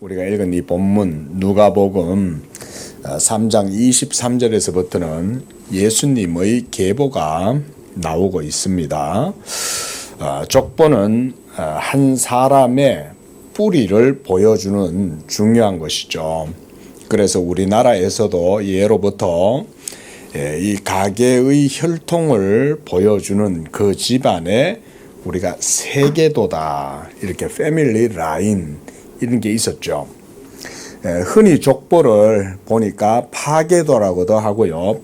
우리가 읽은 이 본문 누가복음 3장 23절에서부터는 예수님의 계보가 나오고 있습니다. 족보는 한 사람의 뿌리를 보여주는 중요한 것이죠. 그래서 우리나라에서도 예로부터 이 가계의 혈통을 보여주는 그 집안에 우리가 세계도다, 이렇게 패밀리 라인 이런 게 있었죠. 흔히 족보를 보니까 파계도라고도 하고요.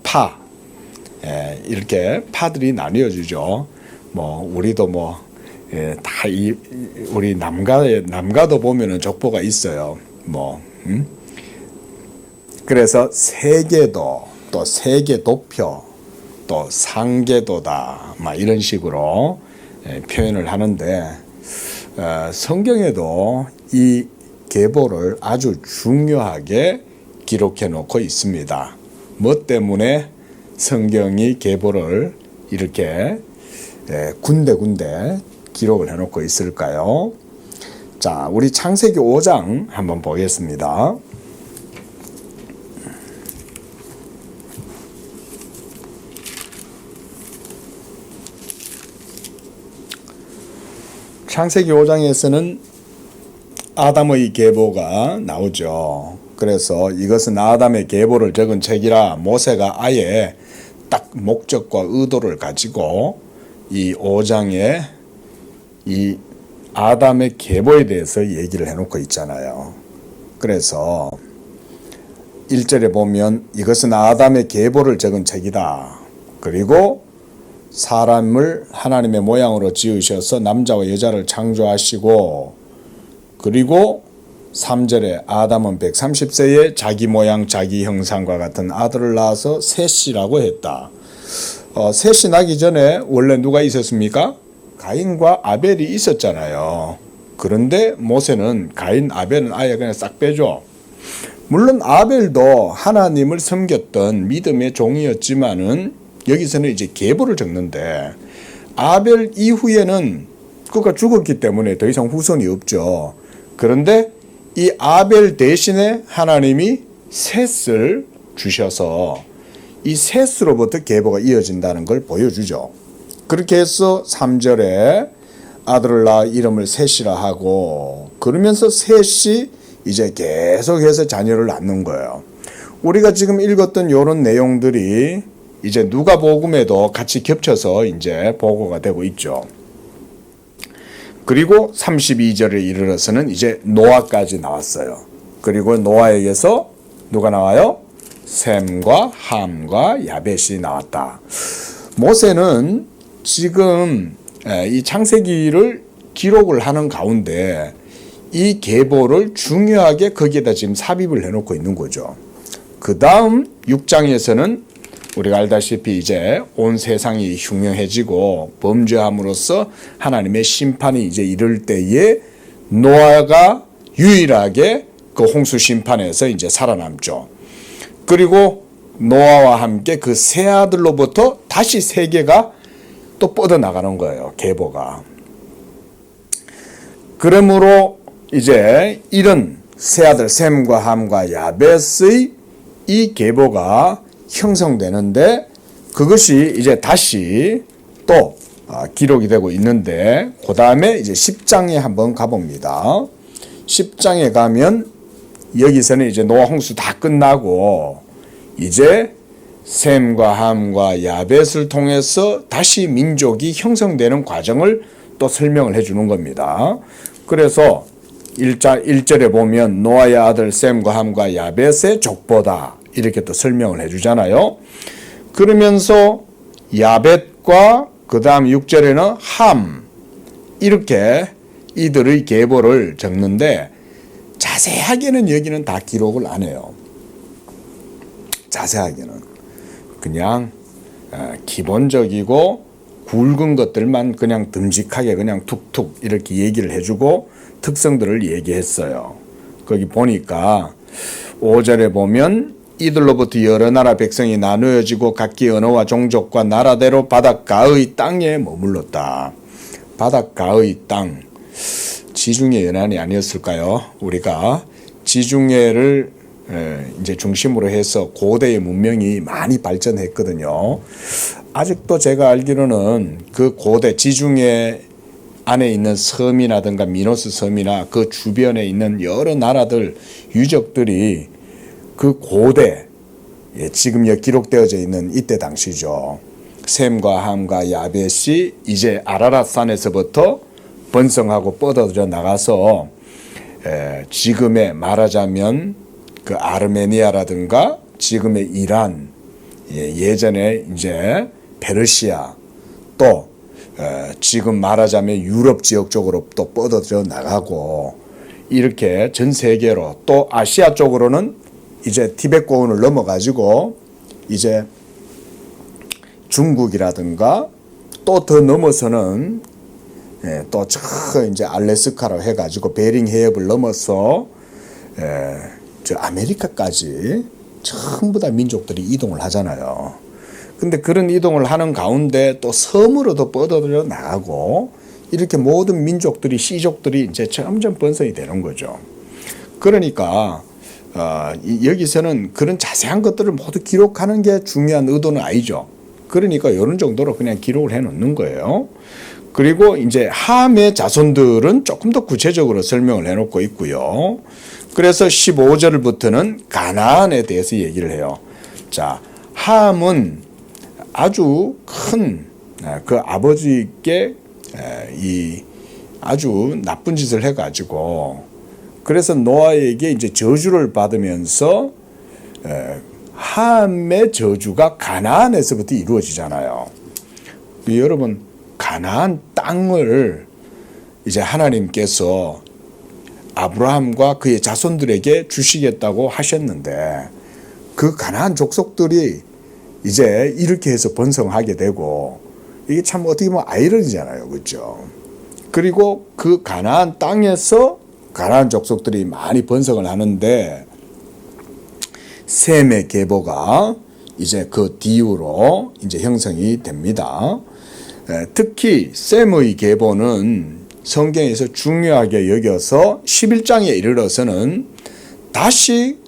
이렇게 파들이 나뉘어지죠. 우리도 다 우리 남가도 보면은 족보가 있어요. 그래서 세계도, 또 세계도표, 또 상계도다, 이런 식으로 표현을 하는데, 성경에도 이 계보를 아주 중요하게 기록해 놓고 있습니다. 뭐 때문에 성경이 계보를 이렇게 군데군데 기록을 해 놓고 있을까요? 자, 우리 창세기 5장 한번 보겠습니다. 창세기 5장에서는 아담의 계보가 나오죠. 그래서 이것은 아담의 계보를 적은 책이라 모세가 아예 딱 목적과 의도를 가지고 이 5장에 이 아담의 계보에 대해서 얘기를 해놓고 있잖아요. 그래서 1절에 보면 이것은 아담의 계보를 적은 책이다. 그리고 사람을 하나님의 모양으로 지으셔서 남자와 여자를 창조하시고, 그리고 3절에 아담은 130세에 자기 모양 자기 형상과 같은 아들을 낳아서 셋이라고 했다. 셋이 나기 전에 원래 누가 있었습니까? 가인과 아벨이 있었잖아요. 그런데 모세는 가인, 아벨은 아예 그냥 싹 빼죠. 물론 아벨도 하나님을 섬겼던 믿음의 종이었지만은 여기서는 이제 계보를 적는데, 아벨 이후에는 그가 죽었기 때문에 더 이상 후손이 없죠. 그런데 이 아벨 대신에 하나님이 셋을 주셔서 이 셋으로부터 계보가 이어진다는 걸 보여주죠. 그렇게 해서 3절에 아들을 낳아 이름을 셋이라 하고, 그러면서 셋이 이제 계속해서 자녀를 낳는 거예요. 우리가 지금 읽었던 이런 내용들이 이제 누가복음에도 같이 겹쳐서 이제 보고가 되고 있죠. 그리고 32절에 이르러서는 이제 노아까지 나왔어요. 그리고 노아에게서 누가 나와요? 셈과 함과 야벳이 나왔다. 모세는 지금 이 창세기를 기록을 하는 가운데 이 계보를 중요하게 거기에다 지금 삽입을 해놓고 있는 거죠. 그 다음 6장에서는 우리가 알다시피 이제 온 세상이 흉흉해지고 범죄함으로써 하나님의 심판이 이제 이를 때에 노아가 유일하게 그 홍수 심판에서 이제 살아남죠. 그리고 노아와 함께 그 세 아들로부터 다시 세계가 또 뻗어나가는 거예요, 계보가. 그러므로 이제 이런 세 아들 셈과 함과 야벳의 이 계보가 형성되는데, 그것이 이제 다시 또 기록이 되고 있는데, 그 다음에 이제 10장에 한번 가봅니다. 10장에 가면 여기서는 이제 노아 홍수 다 끝나고 이제 셈과 함과 야벳을 통해서 다시 민족이 형성되는 과정을 또 설명을 해주는 겁니다. 그래서 1절에 보면 노아의 아들 셈과 함과 야벳의 족보다, 이렇게 또 설명을 해주잖아요. 그러면서 야벳과 그 다음 6절에는 함, 이렇게 이들의 계보를 적는데, 자세하게는 여기는 다 기록을 안 해요. 자세하게는 그냥 기본적이고 굵은 것들만 그냥 듬직하게 그냥 툭툭 이렇게 얘기를 해주고 특성들을 얘기했어요. 거기 보니까 5절에 보면 이들로부터 여러 나라 백성이 나누어지고 각기 언어와 종족과 나라대로 바닷가의 땅에 머물렀다. 바닷가의 땅. 지중해 연안이 아니었을까요? 우리가 지중해를 이제 중심으로 해서 고대의 문명이 많이 발전했거든요. 아직도 제가 알기로는 그 고대 지중해 안에 있는 섬이라든가 미노스 섬이나 그 주변에 있는 여러 나라들 유적들이 그 고대 지금 기록되어져 있는 이때 당시죠. 셈과 함과 야벳이 이제 아라랏산에서부터 번성하고 뻗어져 나가서 지금의 말하자면 그 아르메니아라든가 지금의 이란, 예전에 이제 페르시아, 또 지금 말하자면 유럽 지역 쪽으로 또 뻗어져 나가고 이렇게 전 세계로 또 아시아 쪽으로는 이제 티베트 고원을 넘어가지고 이제 중국이라든가 또 더 넘어서는 또 저 이제 알래스카로 해가지고 베링 해협을 넘어서 저 아메리카까지 전부 다 민족들이 이동을 하잖아요. 근데 그런 이동을 하는 가운데 또 섬으로도 뻗어져 나가고 이렇게 모든 민족들이 시족들이 이제 점점 번성이 되는 거죠. 그러니까 여기서는 그런 자세한 것들을 모두 기록하는 게 중요한 의도는 아니죠. 그러니까 이런 정도로 그냥 기록을 해 놓는 거예요. 그리고 이제 함의 자손들은 조금 더 구체적으로 설명을 해 놓고 있고요. 그래서 15절부터는 가나안에 대해서 얘기를 해요. 자, 함은 아주 큰 그 아버지께 이 아주 나쁜 짓을 해가지고 그래서 노아에게 이제 저주를 받으면서 함의 저주가 가나안에서부터 이루어지잖아요. 여러분 가나안 땅을 이제 하나님께서 아브라함과 그의 자손들에게 주시겠다고 하셨는데 그 가나안 족속들이 이제 이렇게 해서 번성하게 되고 이게 참 어떻게 보면 아이러니잖아요. 그렇죠? 그리고 그 가나안 땅에서 가나안 족속들이 많이 번성을 하는데 셈의 계보가 이제 그 뒤로 이제 형성이 됩니다. 특히 셈의 계보는 성경에서 중요하게 여겨서 11장에 이르러서는 다시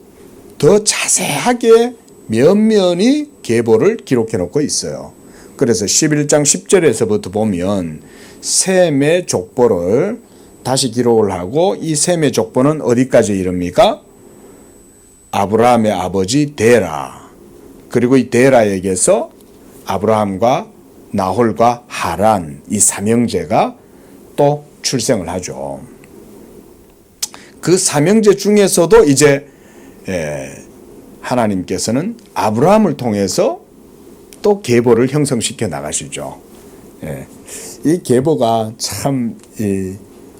더 자세하게 면면이 계보를 기록해 놓고 있어요. 그래서 11장 10절에서부터 보면 셈의 족보를 다시 기록을 하고 이 셈의 족보는 어디까지 이릅니까? 아브라함의 아버지 데라, 그리고 이 데라에게서 아브라함과 나홀과 하란 이 삼형제가 또 출생을 하죠. 그 삼형제 중에서도 이제 하나님께서는 아브라함을 통해서 또 계보를 형성시켜 나가시죠. 이 계보가 참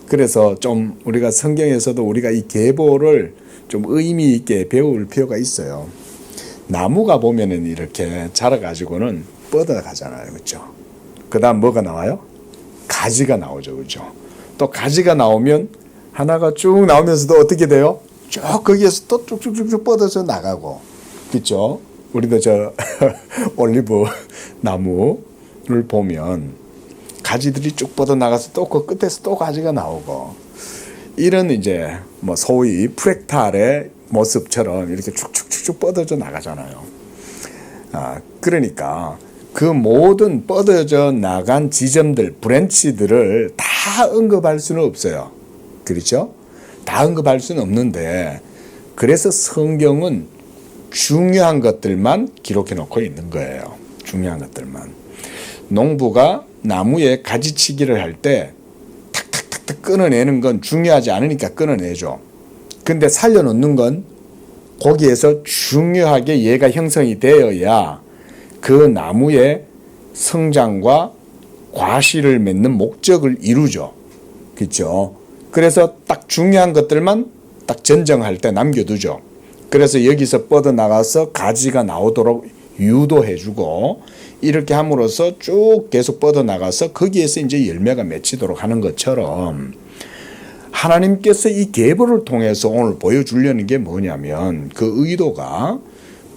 그래서 좀 우리가 성경에서도 우리가 이 계보를 좀 의미 있게 배울 필요가 있어요. 나무가 보면은 이렇게 자라가지고는 뻗어가잖아요. 그렇죠? 그 다음 뭐가 나와요? 가지가 나오죠. 그렇죠? 또 가지가 나오면 하나가 쭉 나오면서도 어떻게 돼요? 쭉 거기에서 또 쭉쭉쭉 뻗어서 나가고. 그렇죠? 우리도 저 올리브 나무를 보면 가지들이 쭉 뻗어 나가서 또 그 끝에서 또 가지가 나오고 이런 이제 뭐 소위 프랙탈의 모습처럼 이렇게 쭉쭉쭉 뻗어져 나가잖아요. 그러니까 그 모든 뻗어져 나간 지점들, 브랜치들을 다 언급할 수는 없어요. 그렇죠? 다 언급할 수는 없는데 그래서 성경은 중요한 것들만 기록해 놓고 있는 거예요. 중요한 것들만. 농부가 나무에 가지치기를 할 때 탁탁탁탁 끊어내는 건 중요하지 않으니까 끊어내죠. 근데 살려놓는 건 거기에서 중요하게 얘가 형성이 되어야 그 나무의 성장과 과실을 맺는 목적을 이루죠. 그렇죠? 그래서 딱 중요한 것들만 딱 전정할 때 남겨두죠. 그래서 여기서 뻗어나가서 가지가 나오도록 유도해주고 이렇게 함으로써 쭉 계속 뻗어나가서 거기에서 이제 열매가 맺히도록 하는 것처럼 하나님께서 이 계보를 통해서 오늘 보여주려는 게 뭐냐면 그 의도가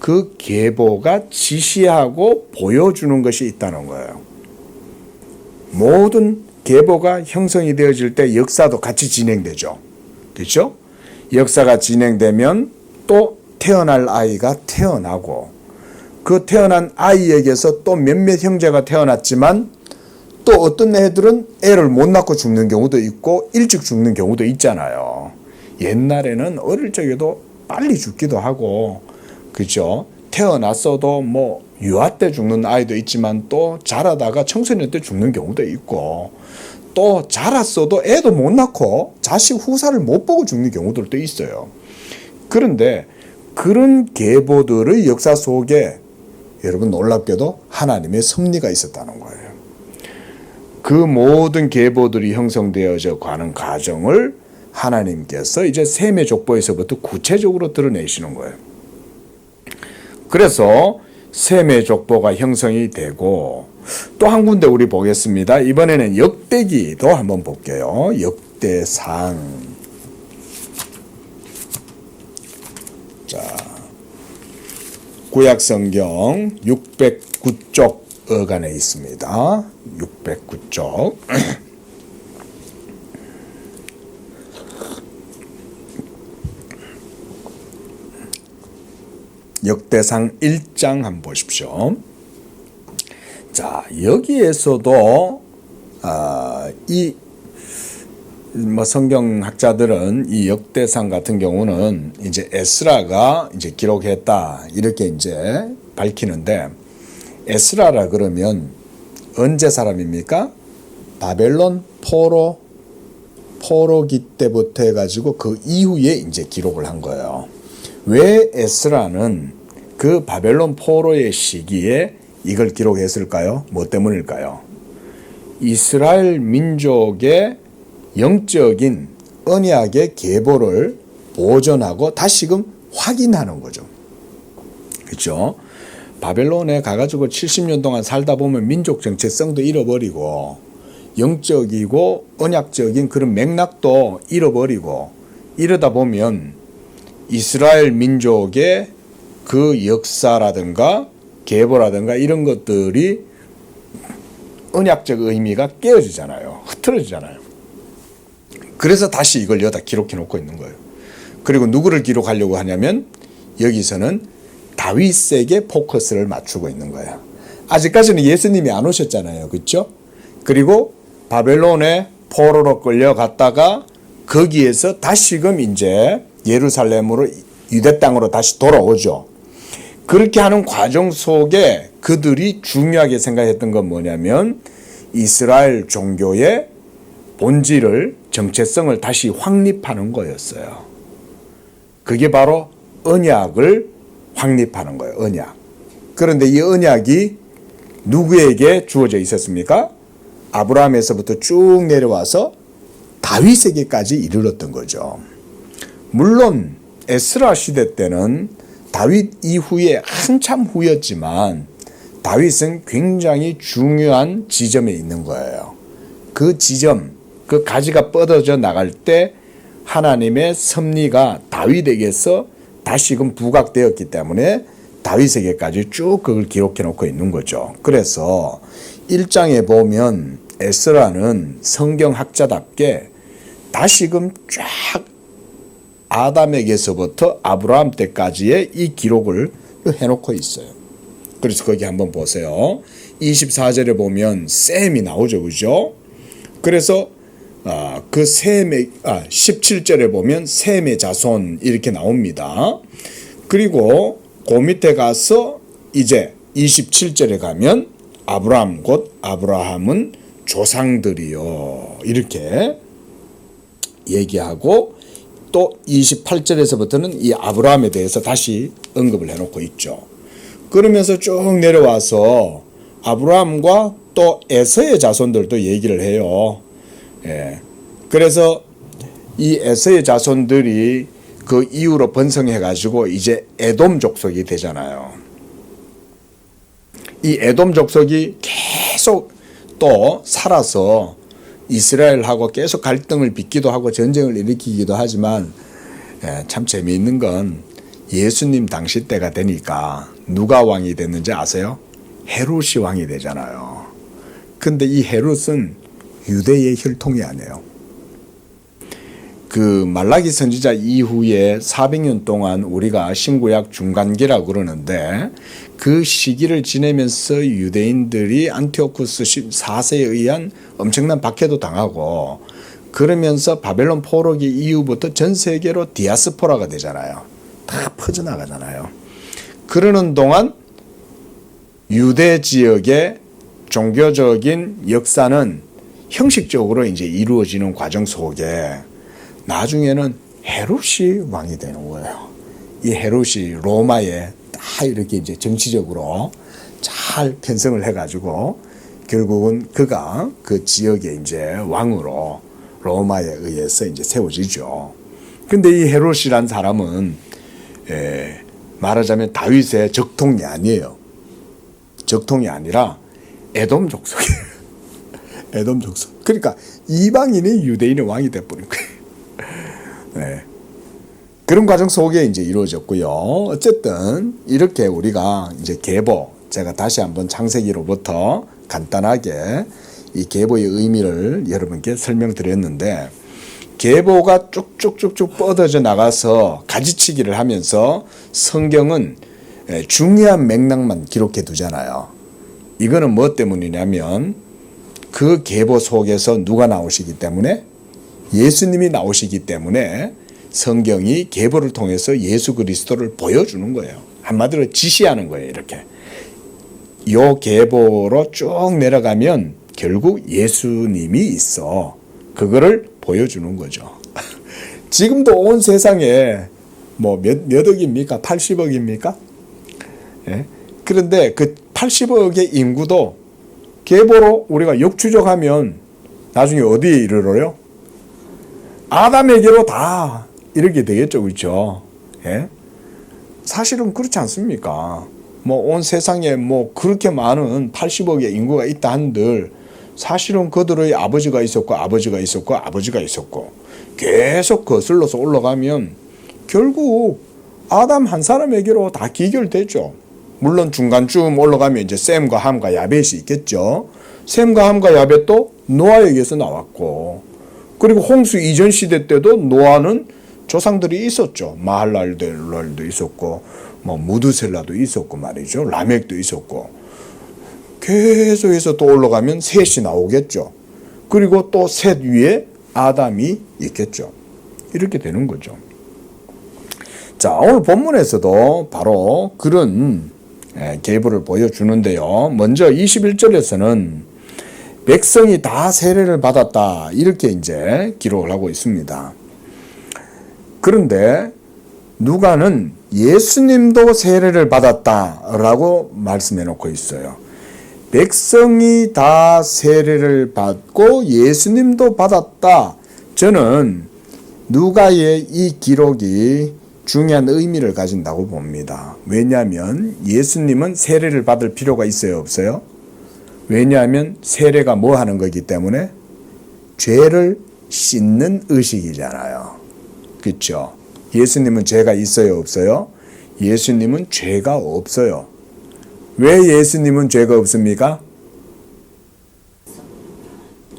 그 계보가 지시하고 보여주는 것이 있다는 거예요. 모든 계보가 형성이 되어질 때 역사도 같이 진행되죠. 그렇죠? 역사가 진행되면 또 태어날 아이가 태어나고 그 태어난 아이에게서 또 몇몇 형제가 태어났지만 또 어떤 애들은 애를 못 낳고 죽는 경우도 있고 일찍 죽는 경우도 있잖아요. 옛날에는 어릴 적에도 빨리 죽기도 하고 그죠? 태어났어도 뭐 유아 때 죽는 아이도 있지만 또 자라다가 청소년 때 죽는 경우도 있고 또 자랐어도 애도 못 낳고 자식 후사를 못 보고 죽는 경우들도 있어요. 그런데 그런 계보들의 역사 속에 여러분 놀랍게도 하나님의 섭리가 있었다는 거예요. 그 모든 계보들이 형성되어져 가는 과정을 하나님께서 이제 셈의 족보에서부터 구체적으로 드러내시는 거예요. 그래서 셈의 족보가 형성이 되고 또 한 군데 우리 보겠습니다. 이번에는 역대기도 한번 볼게요. 역대상. 자, 구약성경 609쪽 어간에 있습니다. 609쪽. 역대상 1장 한번 보십시오. 자, 여기에서도 이 성경학자들은 이 역대상 같은 경우는 이제 에스라가 이제 기록했다 이렇게 이제 밝히는데 에스라라 그러면 언제 사람입니까? 바벨론 포로기 때부터 해가지고 그 이후에 이제 기록을 한 거예요. 왜 에스라는 그 바벨론 포로의 시기에 이걸 기록했을까요? 뭐 때문일까요? 이스라엘 민족의 영적인 언약의 계보를 보존하고 다시금 확인하는 거죠. 그렇죠? 바벨론에 가가지고 70년 동안 살다 보면 민족 정체성도 잃어버리고 영적이고 언약적인 그런 맥락도 잃어버리고 이러다 보면 이스라엘 민족의 그 역사라든가 계보라든가 이런 것들이 언약적 의미가 깨어지잖아요. 흐트러지잖아요. 그래서 다시 이걸 여기다 기록해 놓고 있는 거예요. 그리고 누구를 기록하려고 하냐면 여기서는 다윗에게 포커스를 맞추고 있는 거예요. 아직까지는 예수님이 안 오셨잖아요. 그렇죠? 그리고 바벨론에 포로로 끌려갔다가 거기에서 다시금 이제 예루살렘으로 유대 땅으로 다시 돌아오죠. 그렇게 하는 과정 속에 그들이 중요하게 생각했던 건 뭐냐면 이스라엘 종교의 본질을 정체성을 다시 확립하는 거였어요. 그게 바로 언약을 확립하는 거예요. 언약. 그런데 이 언약이 누구에게 주어져 있었습니까? 아브라함에서부터 쭉 내려와서 다윗에게까지 이르렀던 거죠. 물론 에스라 시대 때는 다윗 이후에 한참 후였지만 다윗은 굉장히 중요한 지점에 있는 거예요. 그 지점, 그 가지가 뻗어져 나갈 때 하나님의 섭리가 다윗에게서 다시금 부각되었기 때문에 다윗에게까지 쭉 그걸 기록해 놓고 있는 거죠. 그래서 1장에 보면 에스라는 성경학자답게 다시금 쫙 아담에게서부터 아브라함 때까지의 이 기록을 해놓고 있어요. 그래서 거기 한번 보세요. 24절에 보면 셈이 나오죠. 그죠? 그래서 그 셈의 17절에 보면 셈의 자손 이렇게 나옵니다. 그리고 그 밑에 가서 이제 27절에 가면 아브라함 곧 아브라함은 조상들이요 이렇게 얘기하고 또 28절에서부터는 이 아브라함에 대해서 다시 언급을 해놓고 있죠. 그러면서 쭉 내려와서 아브라함과 또 에서의 자손들도 얘기를 해요. 예. 그래서 이 에서의 자손들이 그 이후로 번성해가지고 이제 에돔 족속이 되잖아요. 이 에돔 족속이 계속 또 살아서 이스라엘하고 계속 갈등을 빚기도 하고 전쟁을 일으키기도 하지만 참 재미있는 건 예수님 당시 때가 되니까 누가 왕이 됐는지 아세요? 헤롯이 왕이 되잖아요. 근데 이 헤롯은 유대의 혈통이 아니에요. 그 말라기 선지자 이후에 400년 동안 우리가 신구약 중간기라고 그러는데, 그 시기를 지내면서 유대인들이 안티오쿠스 14세에 의한 엄청난 박해도 당하고, 그러면서 바벨론 포로기 이후부터 전 세계로 디아스포라가 되잖아요. 다 퍼져나가잖아요. 그러는 동안 유대 지역의 종교적인 역사는 형식적으로 이제 이루어지는 과정 속에 나중에는 헤롯이 왕이 되는 거예요. 이 헤롯이 로마에 다 이렇게 이제 정치적으로 잘 편성을 해가지고 결국은 그가 그 지역의 이제 왕으로 로마에 의해서 이제 세워지죠. 근데 이 헤롯이란 사람은 말하자면 다윗의 적통이 아니에요. 적통이 아니라 에돔 족속이에요. 에돔 족속. 그러니까 이방인이 유대인의 왕이 돼버린 거예요. 네. 그런 과정 속에 이제 이루어졌고요. 어쨌든 이렇게 우리가 이제 계보, 제가 다시 한번 창세기로부터 간단하게 이 계보의 의미를 여러분께 설명드렸는데, 계보가 쭉쭉쭉쭉 뻗어져 나가서 가지치기를 하면서 성경은 중요한 맥락만 기록해 두잖아요. 이거는 뭐 때문이냐면 그 계보 속에서 누가 나오시기 때문에, 예수님이 나오시기 때문에 성경이 계보를 통해서 예수 그리스도를 보여주는 거예요. 한마디로 지시하는 거예요. 이렇게 요 계보로 쭉 내려가면 결국 예수님이 있어. 그거를 보여주는 거죠. 지금도 온 세상에 뭐 몇 억입니까? 80억입니까? 예? 그런데 그 80억의 인구도 계보로 우리가 역추적하면 나중에 어디에 이르러요? 아담에게로 다 이렇게 되겠죠. 그렇죠? 예? 사실은 그렇지 않습니까? 뭐 온 세상에 뭐 그렇게 많은 80억의 인구가 있다 한들 사실은 그들의 아버지가 있었고 아버지가 있었고 아버지가 있었고 계속 거슬러서 올라가면 결국 아담 한 사람에게로 다 기결되죠. 물론 중간쯤 올라가면 이제 셈과 함과 야벳이 있겠죠. 셈과 함과 야벳도 노아에게서 나왔고, 그리고 홍수 이전 시대 때도 노아는 조상들이 있었죠. 마할랄도 있었고, 뭐 무드셀라도 있었고 말이죠. 라멕도 있었고. 계속해서 또 올라가면 셋이 나오겠죠. 그리고 또 셋 위에 아담이 있겠죠. 이렇게 되는 거죠. 자, 오늘 본문에서도 바로 그런 계보를 보여주는데요. 먼저 21절에서는 백성이 다 세례를 받았다, 이렇게 이제 기록을 하고 있습니다. 그런데 누가는 예수님도 세례를 받았다라고 말씀해 놓고 있어요. 백성이 다 세례를 받고 예수님도 받았다. 저는 누가의 이 기록이 중요한 의미를 가진다고 봅니다. 왜냐하면 예수님은 세례를 받을 필요가 있어요, 없어요? 왜냐하면 세례가 뭐 하는 거기 때문에? 죄를 씻는 의식이잖아요. 그렇죠? 예수님은 죄가 있어요, 없어요? 예수님은 죄가 없어요. 왜 예수님은 죄가 없습니까?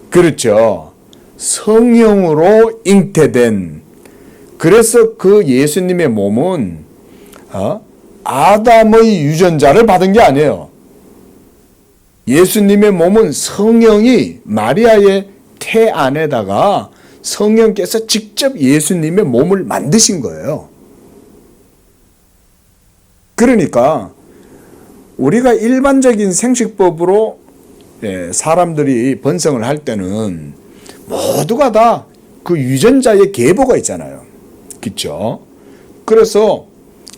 그렇죠. 성령으로 잉태된, 그래서 그 예수님의 몸은 아담의 유전자를 받은 게 아니에요. 예수님의 몸은 성령이 마리아의 태 안에다가 성령께서 직접 예수님의 몸을 만드신 거예요. 그러니까 우리가 일반적인 생식법으로 사람들이 번성을 할 때는 모두가 다 그 유전자의 계보가 있잖아요. 그렇죠? 그래서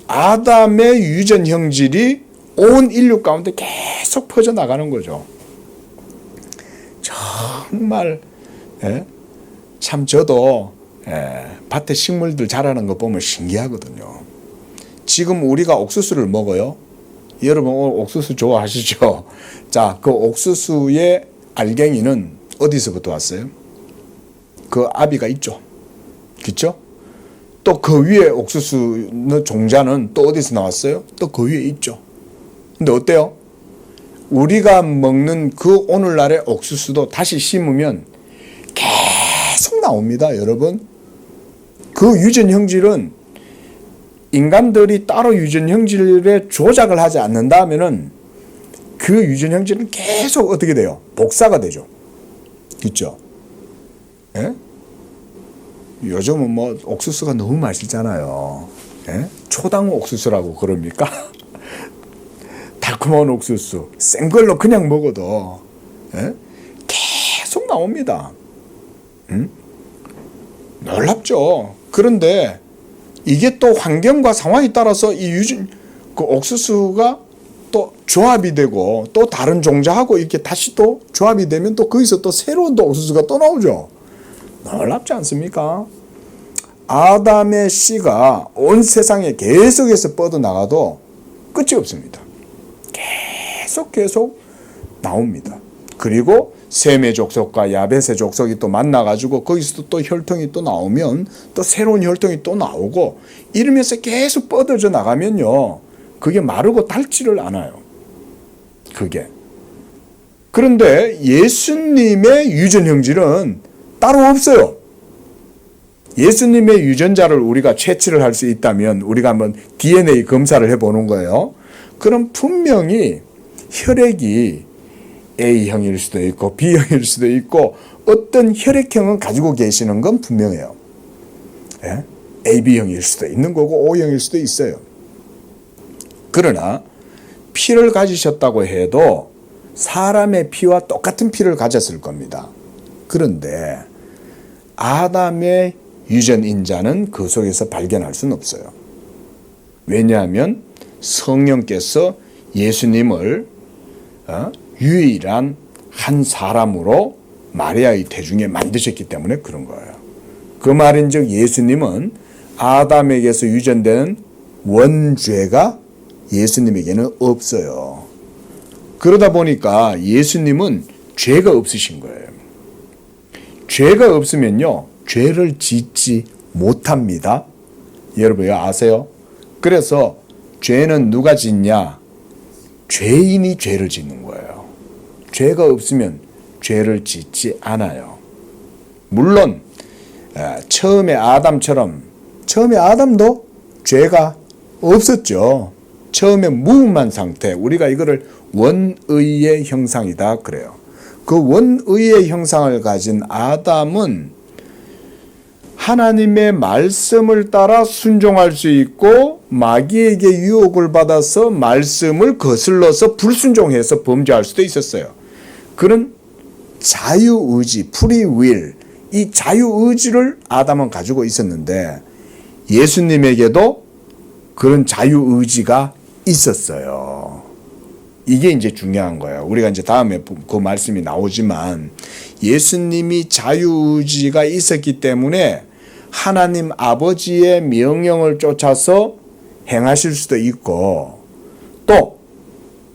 아담의 유전 형질이 온 인류 가운데 계속 퍼져나가는 거죠. 정말 참 저도 밭에 식물들 자라는 거 보면 신기하거든요. 지금 우리가 옥수수를 먹어요. 여러분 옥수수 좋아하시죠? 자, 그 옥수수의 알갱이는 어디서부터 왔어요? 그 아비가 있죠. 그렇죠? 또 그 위에 옥수수 종자는 또 어디서 나왔어요? 또 그 위에 있죠. 근데 어때요? 우리가 먹는 그 오늘날의 옥수수도 다시 심으면 나옵니다, 여러분. 그 유전 형질은 인간들이 따로 유전 형질에 조작을 하지 않는다 하면은 그 유전 형질은 계속 어떻게 돼요? 복사가 되죠. 그렇죠? 예? 요즘은 뭐 옥수수가 너무 맛있잖아요. 예? 초당 옥수수라고 그럽니까? 달콤한 옥수수, 생 걸로 그냥 먹어도 예? 계속 나옵니다. 놀랍죠. 그런데 이게 또 환경과 상황에 따라서 이 유전 그 옥수수가 또 조합이 되고 또 다른 종자하고 이렇게 다시 또 조합이 되면 또 거기서 또 새로운 또 옥수수가 또 나오죠. 놀랍지 않습니까? 아담의 씨가 온 세상에 계속해서 뻗어나가도 끝이 없습니다. 계속 나옵니다. 그리고 셈의 족속과 야벳의 족속이 또 만나가지고 거기서 또 혈통이 또 나오면 또 새로운 혈통이 또 나오고 이러면서 계속 뻗어져 나가면요. 그게 마르고 닳지를 않아요. 그게. 그런데 예수님의 유전 형질은 따로 없어요. 예수님의 유전자를 우리가 채취를 할 수 있다면 우리가 한번 DNA 검사를 해보는 거예요. 그럼 분명히 혈액이 A형일 수도 있고 B형일 수도 있고 어떤 혈액형은 가지고 계시는 건 분명해요. 예? AB형일 수도 있는 거고 O형일 수도 있어요. 그러나 피를 가지셨다고 해도 사람의 피와 똑같은 피를 가졌을 겁니다. 그런데 아담의 유전인자는 그 속에서 발견할 수는 없어요. 왜냐하면 성령께서 예수님을 유일한 한 사람으로 마리아의 태중에 만드셨기 때문에 그런 거예요. 그 말인즉 예수님은 아담에게서 유전되는 원죄가 예수님에게는 없어요. 그러다 보니까 예수님은 죄가 없으신 거예요. 죄가 없으면요, 죄를 짓지 못합니다. 여러분 아세요? 그래서 죄는 누가 짓냐? 죄인이 죄를 짓는 거예요. 죄가 없으면 죄를 짓지 않아요. 물론 처음에 아담도 죄가 없었죠. 처음에 무음한 상태, 우리가 이거를 원의의 형상이다 그래요. 그 원의의 형상을 가진 아담은 하나님의 말씀을 따라 순종할 수 있고 마귀에게 유혹을 받아서 말씀을 거슬러서 불순종해서 범죄할 수도 있었어요. 그런 자유의지, 프리윌, 이 자유의지를 아담은 가지고 있었는데 예수님에게도 그런 자유의지가 있었어요. 이게 이제 중요한 거예요. 우리가 이제 다음에 그 말씀이 나오지만 예수님이 자유의지가 있었기 때문에 하나님 아버지의 명령을 쫓아서 행하실 수도 있고 또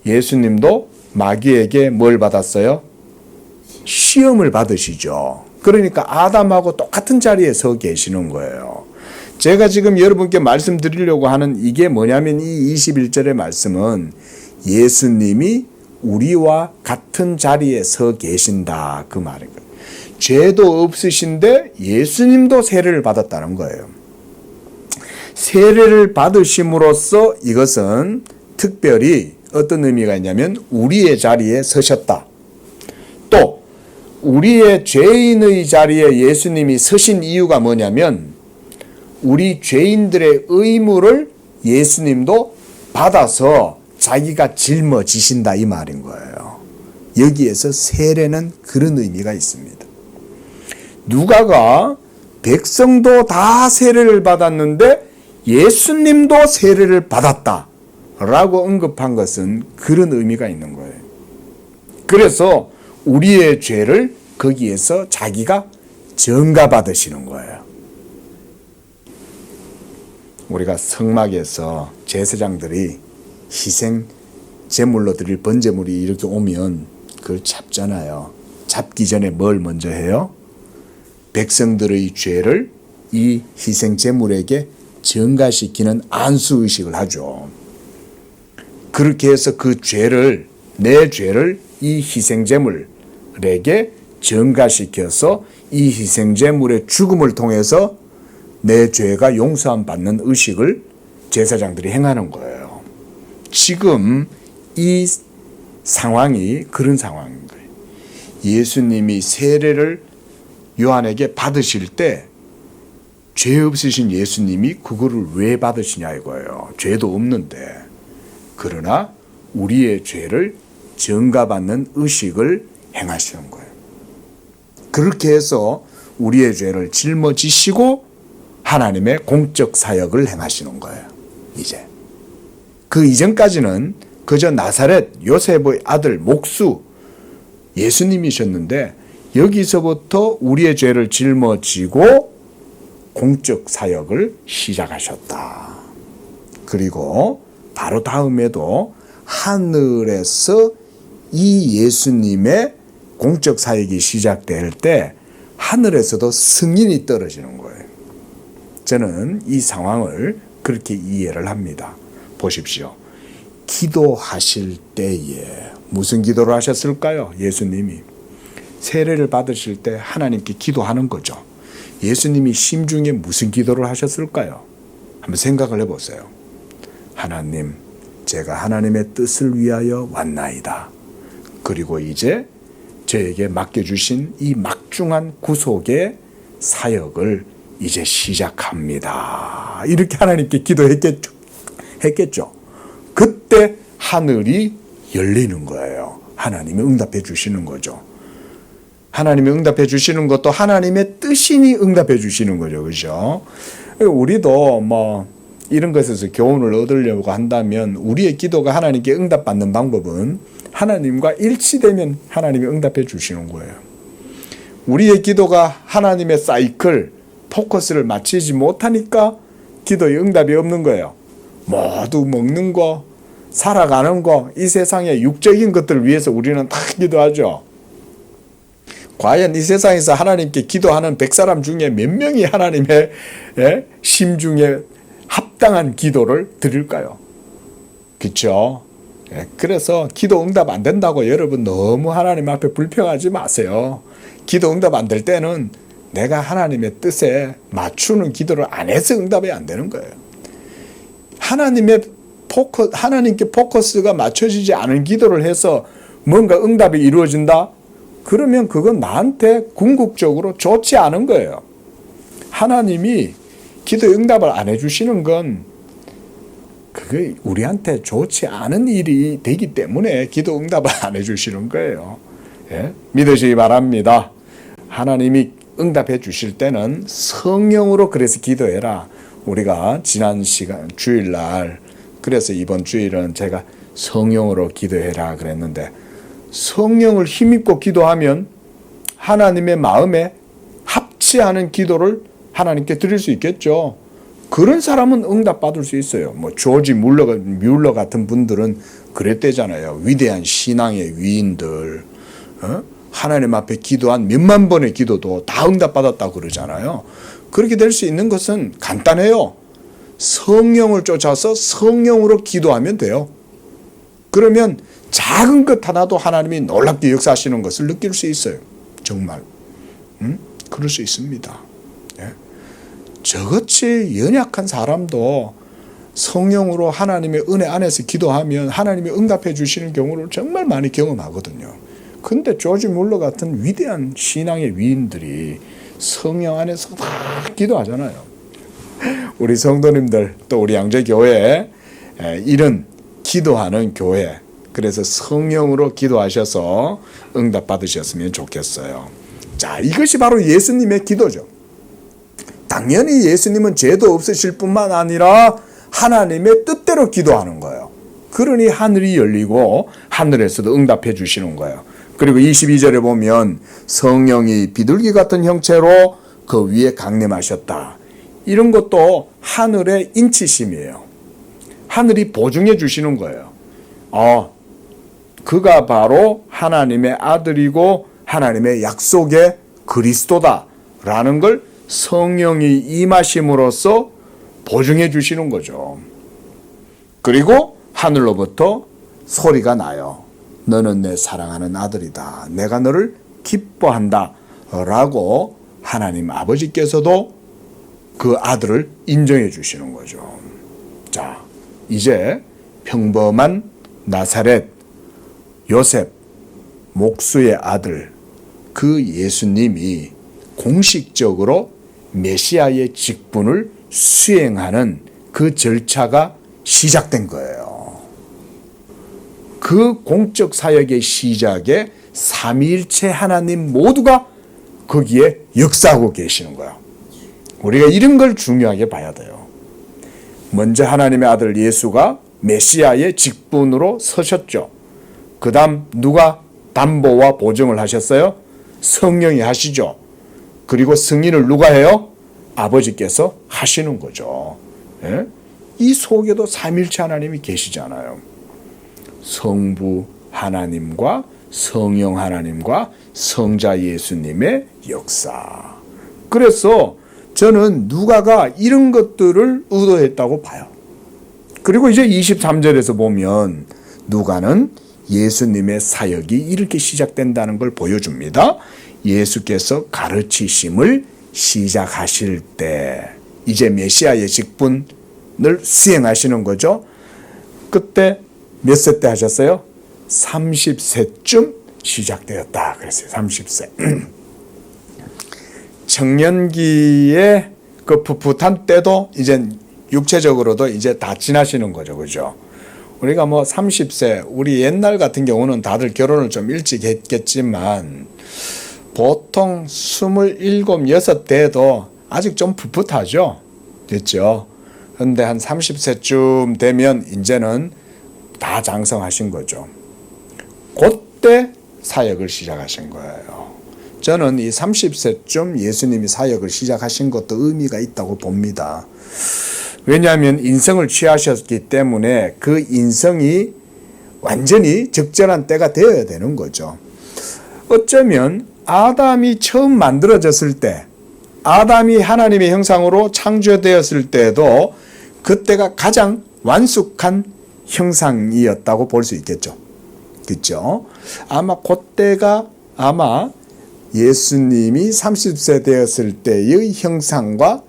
예수님도 마귀에게 뭘 받았어요? 시험을 받으시죠. 그러니까 아담하고 똑같은 자리에 서 계시는 거예요. 제가 지금 여러분께 말씀드리려고 하는 이게 뭐냐면 이 21절의 말씀은 예수님이 우리와 같은 자리에 서 계신다 그 말인 거예요. 죄도 없으신데 예수님도 세례를 받았다는 거예요. 세례를 받으심으로써 이것은 특별히 어떤 의미가 있냐면 우리의 자리에 서셨다. 또 우리의 죄인의 자리에 예수님이 서신 이유가 뭐냐면 우리 죄인들의 의무를 예수님도 받아서 자기가 짊어지신다 이 말인 거예요. 여기에서 세례는 그런 의미가 있습니다. 누가가 백성도 다 세례를 받았는데 예수님도 세례를 받았다 라고 언급한 것은 그런 의미가 있는 거예요. 그래서 우리의 죄를 거기에서 자기가 전가받으시는 거예요. 우리가 성막에서 제사장들이 희생 제물로 드릴 번제물이 이렇게 오면 그걸 잡잖아요. 잡기 전에 뭘 먼저 해요? 백성들의 죄를 이 희생 제물에게 전가시키는 안수의식을 하죠. 그렇게 해서 그 죄를, 내 죄를 이 희생 제물에게 증가시켜서 이 희생제물의 죽음을 통해서 내 죄가 용서함 받는 의식을 제사장들이 행하는 거예요. 지금 이 상황이 그런 상황인 거예요. 예수님이 세례를 요한에게 받으실 때 죄 없으신 예수님이 그거를 왜 받으시냐 이거예요. 죄도 없는데. 그러나 우리의 죄를 증가받는 의식을 행하시는 거예요. 그렇게 해서 우리의 죄를 짊어지시고 하나님의 공적 사역을 행하시는 거예요. 이제 그 이전까지는 그저 나사렛 요셉의 아들 목수 예수님이셨는데 여기서부터 우리의 죄를 짊어지고 공적 사역을 시작하셨다. 그리고 바로 다음에도 하늘에서 이 예수님의 공적 사역이 시작될 때 하늘에서도 승인이 떨어지는 거예요. 저는 이 상황을 그렇게 이해를 합니다. 보십시오. 기도하실 때에 무슨 기도를 하셨을까요? 예수님이 세례를 받으실 때 하나님께 기도하는 거죠. 예수님이 심중에 무슨 기도를 하셨을까요? 한번 생각을 해보세요. 하나님, 제가 하나님의 뜻을 위하여 왔나이다. 그리고 이제 저에게 맡겨주신 이 막중한 구속의 사역을 이제 시작합니다. 이렇게 하나님께 기도했겠죠. 그때 하늘이 열리는 거예요. 하나님이 응답해 주시는 거죠. 하나님이 응답해 주시는 것도 하나님의 뜻이니 응답해 주시는 거죠. 그죠? 우리도 뭐 이런 것에서 교훈을 얻으려고 한다면 우리의 기도가 하나님께 응답받는 방법은 하나님과 일치되면 하나님이 응답해 주시는 거예요. 우리의 기도가 하나님의 사이클, 포커스를 맞추지 못하니까 기도에 응답이 없는 거예요. 모두 먹는 거, 살아가는 거, 이 세상의 육적인 것들을 위해서 우리는 다 기도하죠. 과연 이 세상에서 하나님께 기도하는 100사람 중에 몇 명이 하나님의 심중에 합당한 기도를 드릴까요? 그렇죠? 그래서 기도 응답 안 된다고 여러분 너무 하나님 앞에 불평하지 마세요. 기도 응답 안 될 때는 내가 하나님의 뜻에 맞추는 기도를 안 해서 응답이 안 되는 거예요. 하나님께 포커스가 맞춰지지 않은 기도를 해서 뭔가 응답이 이루어진다? 그러면 그건 나한테 궁극적으로 좋지 않은 거예요. 하나님이 기도 응답을 안 해주시는 건 그게 우리한테 좋지 않은 일이 되기 때문에 기도 응답을 안 해주시는 거예요. 믿으시기 바랍니다. 하나님이 응답해 주실 때는 성령으로 그래서 기도해라. 우리가 지난 시간 주일날 그래서 이번 주일은 제가 성령으로 기도해라 그랬는데 성령을 힘입고 기도하면 하나님의 마음에 합치하는 기도를 하나님께 드릴 수 있겠죠. 그런 사람은 응답받을 수 있어요. 뭐 조지 뮬러 같은 분들은 그랬대잖아요. 위대한 신앙의 위인들, 하나님 앞에 기도한 몇만 번의 기도도 다 응답받았다고 그러잖아요. 그렇게 될 수 있는 것은 간단해요. 성령을 쫓아서 성령으로 기도하면 돼요. 그러면 작은 것 하나도 하나님이 놀랍게 역사하시는 것을 느낄 수 있어요. 정말. 그럴 수 있습니다. 저같이 연약한 사람도 성령으로 하나님의 은혜 안에서 기도하면 하나님이 응답해 주시는 경우를 정말 많이 경험하거든요. 근데 조지 뮬러 같은 위대한 신앙의 위인들이 성령 안에서 다 기도하잖아요. 우리 성도님들 또 우리 양재교회 이런 기도하는 교회, 그래서 성령으로 기도하셔서 응답 받으셨으면 좋겠어요. 자, 이것이 바로 예수님의 기도죠. 당연히 예수님은 죄도 없으실 뿐만 아니라 하나님의 뜻대로 기도하는 거예요. 그러니 하늘이 열리고 하늘에서도 응답해 주시는 거예요. 그리고 22절에 보면 성령이 비둘기 같은 형체로 그 위에 강림하셨다. 이런 것도 하늘의 인치심이에요. 하늘이 보증해 주시는 거예요. 그가 바로 하나님의 아들이고 하나님의 약속의 그리스도다라는 걸 성령이 임하심으로써 보증해 주시는 거죠. 그리고 하늘로부터 소리가 나요. 너는 내 사랑하는 아들이다. 내가 너를 기뻐한다 라고 하나님 아버지께서도 그 아들을 인정해 주시는 거죠. 자, 이제 평범한 나사렛 요셉 목수의 아들 그 예수님이 공식적으로 메시아의 직분을 수행하는 그 절차가 시작된 거예요. 그 공적 사역의 시작에 삼위일체 하나님 모두가 거기에 역사하고 계시는 거예요. 우리가 이런 걸 중요하게 봐야 돼요. 먼저 하나님의 아들 예수가 메시아의 직분으로 서셨죠. 그 다음 누가 담보와 보증을 하셨어요? 성령이 하시죠. 그리고 승인을 누가 해요? 아버지께서 하시는 거죠. 예? 이 속에도 삼일체 하나님이 계시잖아요. 성부 하나님과 성령 하나님과 성자 예수님의 역사. 그래서 저는 누가가 이런 것들을 의도했다고 봐요. 그리고 이제 23절에서 보면 누가는 예수님의 사역이 이렇게 시작된다는 걸 보여줍니다. 예수께서 가르치심을 시작하실 때 이제 메시아의 직분을 수행하시는 거죠. 그때 몇 세 때 하셨어요? 30세쯤 시작되었다 그랬어요. 30세. 청년기의 그 풋풋한 때도 이제 육체적으로도 이제 다 지나시는 거죠. 그죠? 우리가 뭐 30세, 우리 옛날 같은 경우는 다들 결혼을 좀 일찍 했겠지만 보통 27, 6 돼도 아직 좀 풋풋하죠. 됐죠? 근데 한 30세쯤 되면 이제는 다 장성하신 거죠. 그때 사역을 시작하신 거예요. 저는 이 30세쯤 예수님이 사역을 시작하신 것도 의미가 있다고 봅니다. 왜냐하면 인성을 취하셨기 때문에 그 인성이 완전히 적절한 때가 되어야 되는 거죠. 어쩌면 아담이 처음 만들어졌을 때, 아담이 하나님의 형상으로 창조되었을 때도 그때가 가장 완숙한 형상이었다고 볼 수 있겠죠. 그렇죠? 아마 그때가 아마 예수님이 30세 되었을 때의 형상과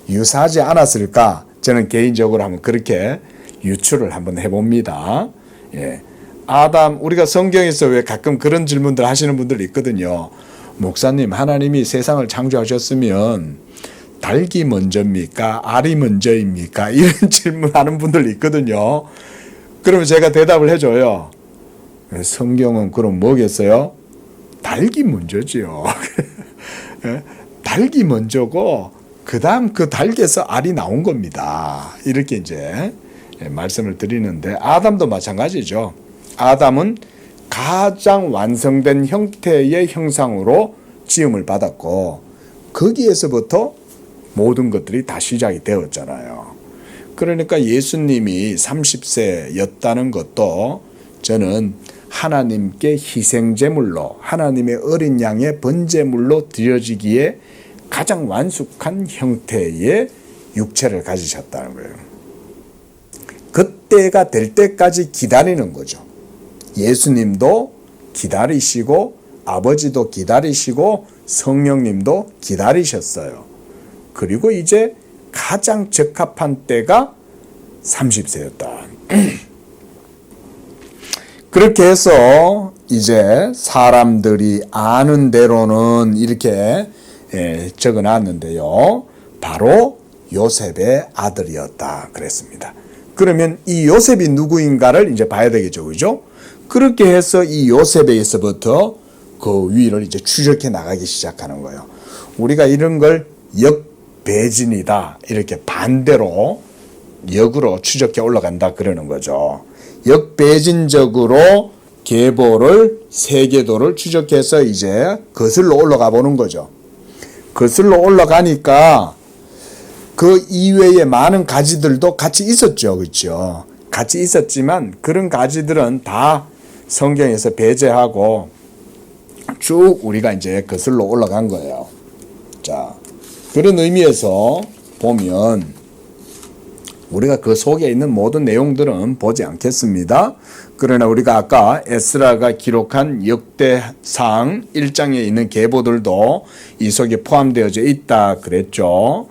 유사하지 않았을까? 저는 개인적으로 한번 그렇게 유추를 한번 해봅니다. 예. 아담, 우리가 성경에서 왜 가끔 그런 질문들 하시는 분들 있거든요. 목사님, 하나님이 세상을 창조하셨으면 닭이 먼저입니까? 알이 먼저입니까? 이런 질문하는 분들 있거든요. 그러면 제가 대답을 해줘요. 성경은 그럼 뭐겠어요? 닭이 먼저지요. 닭이 먼저고 그 다음 그 닭에서 알이 나온 겁니다. 이렇게 이제 말씀을 드리는데 아담도 마찬가지죠. 아담은 가장 완성된 형태의 형상으로 지음을 받았고 거기에서부터 모든 것들이 다 시작이 되었잖아요. 그러니까 예수님이 30세였다는 것도 저는 하나님께 희생제물로 하나님의 어린 양의 번제물로 드려지기에 가장 완숙한 형태의 육체를 가지셨다는 거예요. 그때가 될 때까지 기다리는 거죠. 예수님도 기다리시고 아버지도 기다리시고 성령님도 기다리셨어요. 그리고 이제 가장 적합한 때가 30세였다. 그렇게 해서 이제 사람들이 아는 대로는 이렇게 적어놨는데요. 바로 요셉의 아들이었다 그랬습니다. 그러면 이 요셉이 누구인가를 이제 봐야 되겠죠. 그죠? 그렇게 해서 이 요셉에서부터 그 위를 이제 추적해 나가기 시작하는 거예요. 우리가 이런 걸 역배진이다. 이렇게 반대로 역으로 추적해 올라간다 그러는 거죠. 역배진적으로 계보를 세계도를 추적해서 이제 거슬러 올라가 보는 거죠. 거슬러 올라가니까 그 이외에 많은 가지들도 같이 있었죠. 그렇죠? 같이 있었지만 그런 가지들은 다 성경에서 배제하고 쭉 우리가 이제 거슬러 올라간 거예요. 자, 그런 의미에서 보면 우리가 그 속에 있는 모든 내용들은 보지 않겠습니다. 그러나 우리가 아까 에스라가 기록한 역대상 1장에 있는 계보들도 이 속에 포함되어져 있다 그랬죠.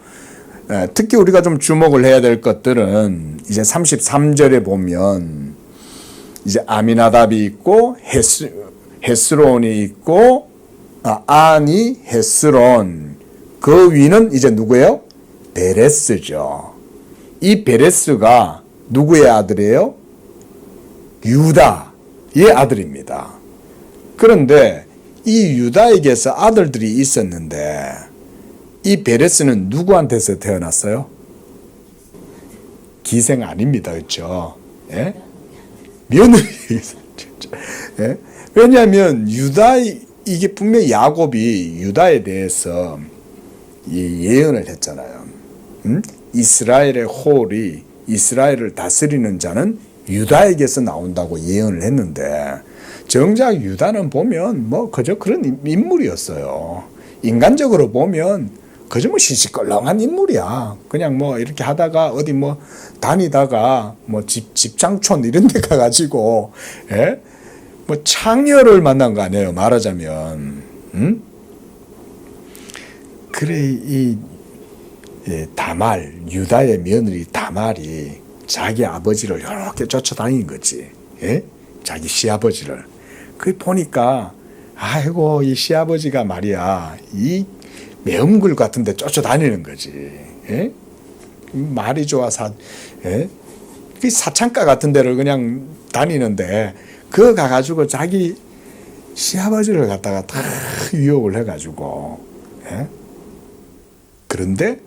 특히 우리가 좀 주목을 해야 될 것들은 이제 33절에 보면 이제 아미나답이 있고 헤스론이 있고 아니 헤스론, 그 위는 이제 누구예요? 베레스죠. 이 베레스가 누구의 아들이에요? 유다의 아들입니다. 그런데 이 유다에게서 아들들이 있었는데 이 베레스는 누구한테서 태어났어요? 기생 아닙니다. 그렇죠? 예? 며느리에게서. 예? 왜냐하면 이게 분명히 야곱이 유다에 대해서 예언을 했잖아요. 이스라엘의 홀이, 이스라엘을 다스리는 자는 유다에게서 나온다고 예언을 했는데 정작 유다는 보면 뭐 그저 그런 인물이었어요. 인간적으로 보면 그저 뭐 시시껄렁한 인물이야. 그냥 뭐 이렇게 하다가 어디 뭐 다니다가 뭐 집장촌 이런 데 가가지고 예? 뭐 창녀를 만난 거 아니에요, 말하자면. 그래 다말, 유다의 며느리 다말이 자기 아버지를 이렇게 쫓아다닌 거지. 예? 자기 시아버지를. 그 보니까 아이고 이 시아버지가 말이야 이 매음굴 같은 데 쫓아다니는 거지. 예? 말이 좋아서 예? 그 사창가 같은 데를 그냥 다니는데 그거 가가지고 자기 시아버지를 갖다가 다 유혹을 해가지고 예? 그런데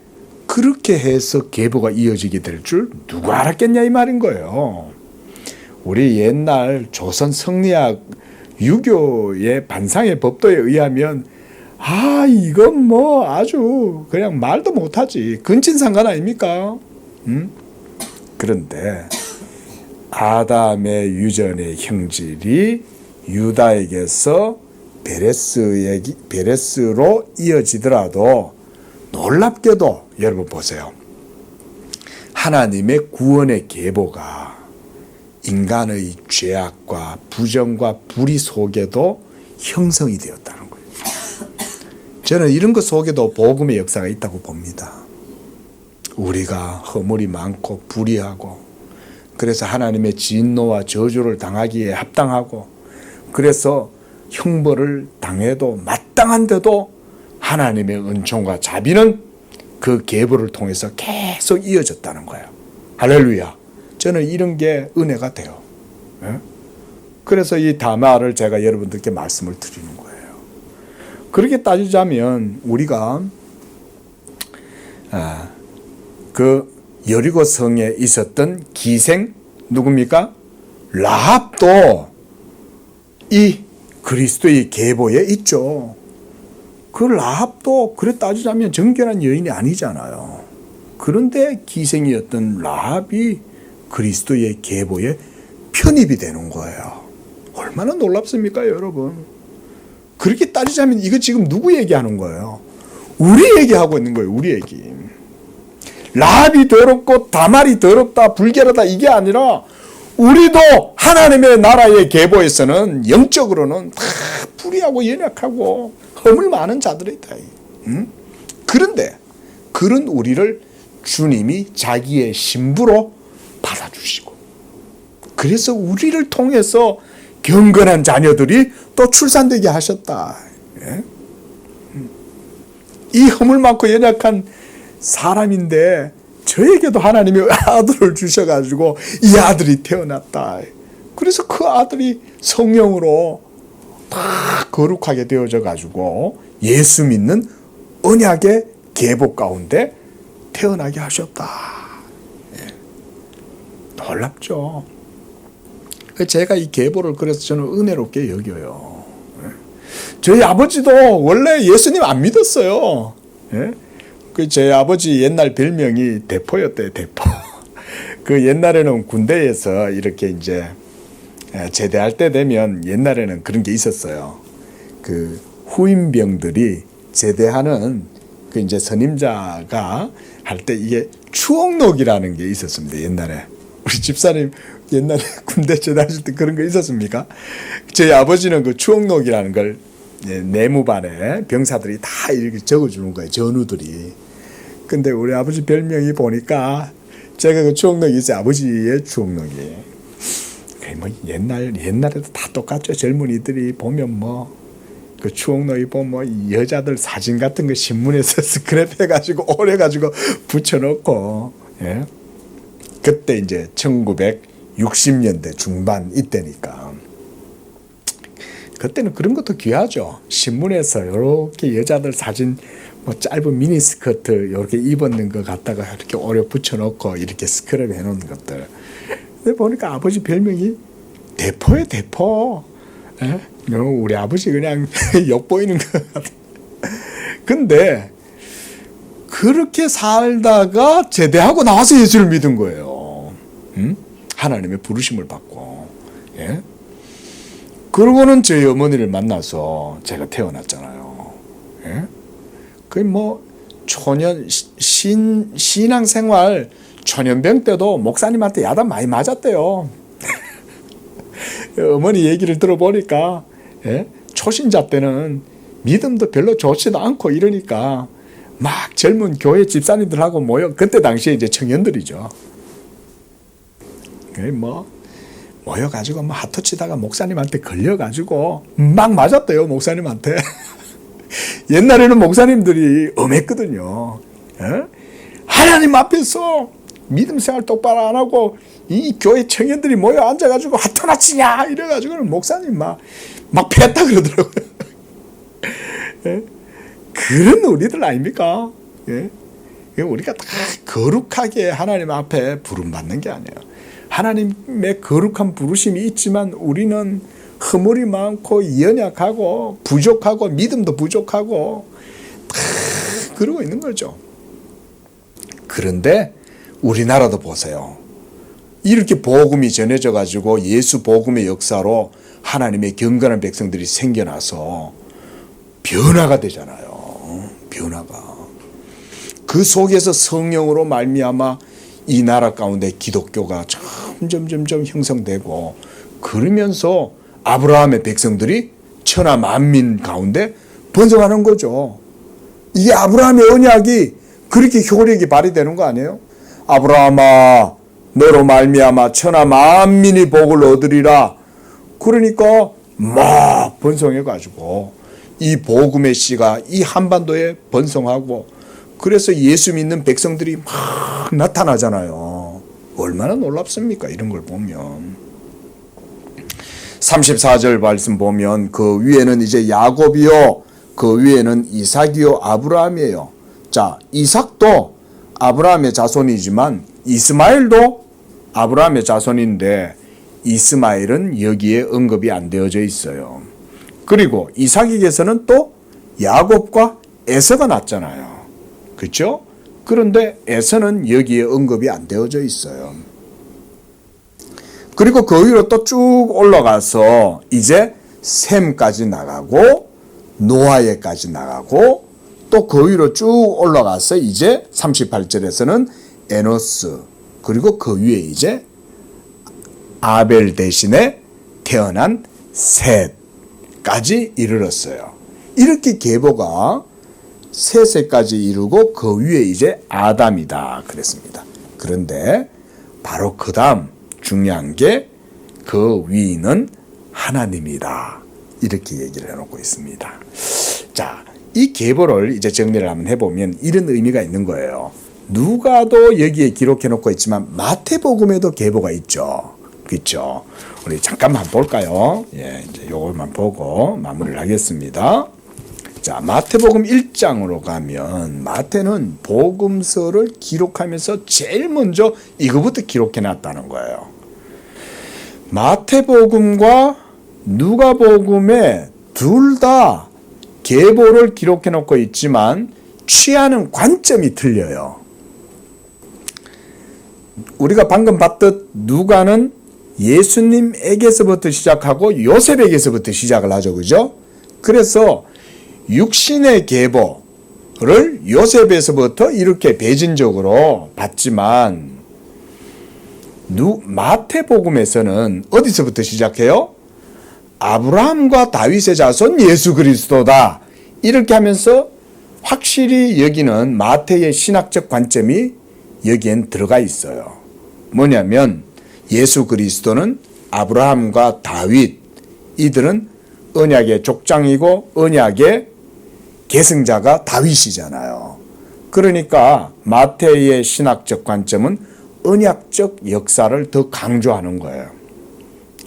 그렇게 해서 계보가 이어지게 될 줄 누가 알았겠냐 이 말인 거예요. 우리 옛날 조선 성리학 유교의 반상의 법도에 의하면 이건 뭐 아주 그냥 말도 못하지. 근친상간 아닙니까? 그런데 아담의 유전의 형질이 유다에게서 베레스로 이어지더라도 놀랍게도 여러분 보세요. 하나님의 구원의 계보가 인간의 죄악과 부정과 불의 속에도 형성이 되었다는 거예요. 저는 이런 것 속에도 복음의 역사가 있다고 봅니다. 우리가 허물이 많고 불의하고 그래서 하나님의 진노와 저주를 당하기에 합당하고 그래서 형벌을 당해도 마땅한데도 하나님의 은총과 자비는 그 계보를 통해서 계속 이어졌다는 거예요. 할렐루야. 저는 이런 게 은혜가 돼요. 그래서 이 다말을 제가 여러분들께 말씀을 드리는 거예요. 그렇게 따지자면 우리가 그 여리고 성에 있었던 기생 누굽니까? 라합도 이 그리스도의 계보에 있죠. 그 라합도 그래 따지자면 정결한 여인이 아니잖아요. 그런데 기생이었던 라합이 그리스도의 계보에 편입이 되는 거예요. 얼마나 놀랍습니까, 여러분? 그렇게 따지자면 이거 지금 누구 얘기하는 거예요? 우리 얘기하고 있는 거예요, 우리 얘기. 라합이 더럽고 다말이 더럽다, 불결하다 이게 아니라 우리도 하나님의 나라의 계보에서는 영적으로는 다 불의하고 연약하고 허물 많은 자들이다. 그런데 그런 우리를 주님이 자기의 신부로 받아주시고 그래서 우리를 통해서 경건한 자녀들이 또 출산되게 하셨다. 이 허물 많고 연약한 사람인데 저에게도 하나님이 아들을 주셔가지고 이 아들이 태어났다. 그래서 그 아들이 성령으로 다 거룩하게 되어져 가지고 예수 믿는 언약의 계보 가운데 태어나게 하셨다. 놀랍죠. 제가 이 계보를 그래서 저는 은혜롭게 여겨요. 저희 아버지도 원래 예수님 안 믿었어요. 제 아버지 옛날 별명이 대포였대요, 대포. 그 옛날에는 군대에서 이렇게 이제 제대할 때 되면 옛날에는 그런 게 있었어요. 그 후임병들이 제대하는 그 이제 선임자가 할 때 이게 추억록이라는 게 있었습니다. 옛날에 우리 집사님 옛날에 군대 제대하실 때 그런 거 있었습니까? 저희 아버지는 그 추억록이라는 걸 내무반에 병사들이 다 이렇게 적어주는 거예요. 전우들이. 근데 우리 아버지 별명이 보니까 제가 그 추억록이 있어요. 아버지의 추억록이. 뭐 옛날에도 다 똑같죠. 젊은이들이 보면 뭐 그 추억록이 보면 뭐 여자들 사진 같은 거 신문에서 스크랩 해가지고 오래가지고 붙여놓고, 예. 그때 이제 1960년대 중반 이때니까 그때는 그런 것도 귀하죠. 신문에서 이렇게 여자들 사진 뭐 짧은 미니스커트 이렇게 입었는 거 갖다가 이렇게 오래 붙여놓고 이렇게 스크랩 해놓은 것들. 근데 보니까 아버지 별명이 대포예요, 대포. 에? 우리 아버지 그냥 엿보이는 것 같아. 근데 그렇게 살다가 제대하고 나와서 예수를 믿은 거예요. 하나님의 부르심을 받고. 예? 그러고는 저희 어머니를 만나서 제가 태어났잖아요. 예? 거의 뭐 신앙생활 초년병 때도 목사님한테 야단 많이 맞았대요. 어머니 얘기를 들어보니까, 예? 초신자 때는 믿음도 별로 좋지도 않고 이러니까 막 젊은 교회 집사님들하고 모여, 그때 당시에 이제 청년들이죠. 뭐 모여가지고 뭐 하토 치다가 목사님한테 걸려가지고 막 맞았대요, 목사님한테. 옛날에는 목사님들이 엄했거든요. 예? 하나님 앞에서 믿음 생활 똑바로 안 하고 이 교회 청년들이 모여 앉아가지고 하토나 치냐 이래가지고 목사님 막 패했다 그러더라고요. 예? 그런 우리들 아닙니까? 예? 우리가 다 거룩하게 하나님 앞에 부름받는 게 아니에요. 하나님의 거룩한 부르심이 있지만 우리는 허물이 많고 연약하고 부족하고 믿음도 부족하고 다 그러고 있는 거죠. 그런데 우리나라도 보세요. 이렇게 복음이 전해져 가지고 예수 복음의 역사로 하나님의 경건한 백성들이 생겨나서 변화가 되잖아요. 변화가. 그 속에서 성령으로 말미암아 이 나라 가운데 기독교가 점점 형성되고 그러면서 아브라함의 백성들이 천하 만민 가운데 번성하는 거죠. 이게 아브라함의 언약이 그렇게 효력이 발휘되는 거 아니에요? 아브라함아 너로 말미암아 천하 만민이 복을 얻으리라. 그러니까 막 번성해가지고 이 복음의 씨가 이 한반도에 번성하고 그래서 예수 믿는 백성들이 막 나타나잖아요. 얼마나 놀랍습니까? 이런 걸 보면. 34절 말씀 보면 그 위에는 이제 야곱이요 그 위에는 이삭이요 아브라함이에요. 자, 이삭도 아브라함의 자손이지만 이스마엘도 아브라함의 자손인데 이스마엘은 여기에 언급이 안 되어져 있어요. 그리고 이삭에게서는 또 야곱과 에서가 났잖아요. 그렇죠? 그런데 에서는 여기에 언급이 안 되어져 있어요. 그리고 그 위로 또 쭉 올라가서 이제 셈까지 나가고 노아에까지 나가고 또 그 위로 쭉 올라가서 이제 38절에서는 에노스 그리고 그 위에 이제 아벨 대신에 태어난 셋까지 이르렀어요. 이렇게 계보가 셋에까지 이루고 그 위에 이제 아담이다 그랬습니다. 그런데 바로 그 다음 중요한 게 그 위는 하나님이다 이렇게 얘기를 해놓고 있습니다. 자, 이 계보를 이제 정리를 한번 해보면 이런 의미가 있는 거예요. 누가도 여기에 기록해놓고 있지만 마태복음에도 계보가 있죠. 그렇죠? 우리 잠깐만 볼까요? 예, 이제 요것만 보고 마무리를 하겠습니다. 자, 마태복음 1장으로 가면 마태는 복음서를 기록하면서 제일 먼저 이거부터 기록해놨다는 거예요. 마태복음과 누가복음에 둘 다 계보를 기록해놓고 있지만 취하는 관점이 틀려요. 우리가 방금 봤듯 누가는 예수님에게서부터 시작하고 요셉에게서부터 시작을 하죠. 그죠? 그래서 육신의 계보, 요셉에서부터 이렇게 배진적으로 봤지만 마태복음에서는 어디서부터 시작해요? 아브라함과 다윗의 자손 예수 그리스도다. 이렇게 하면서 확실히 여기는 마태의 신학적 관점이 여기엔 들어가 있어요. 뭐냐면 예수 그리스도는 아브라함과 다윗, 이들은 언약의 족장이고 언약의 계승자가 다윗이잖아요. 그러니까 마태의 신학적 관점은 언약적 역사를 더 강조하는 거예요.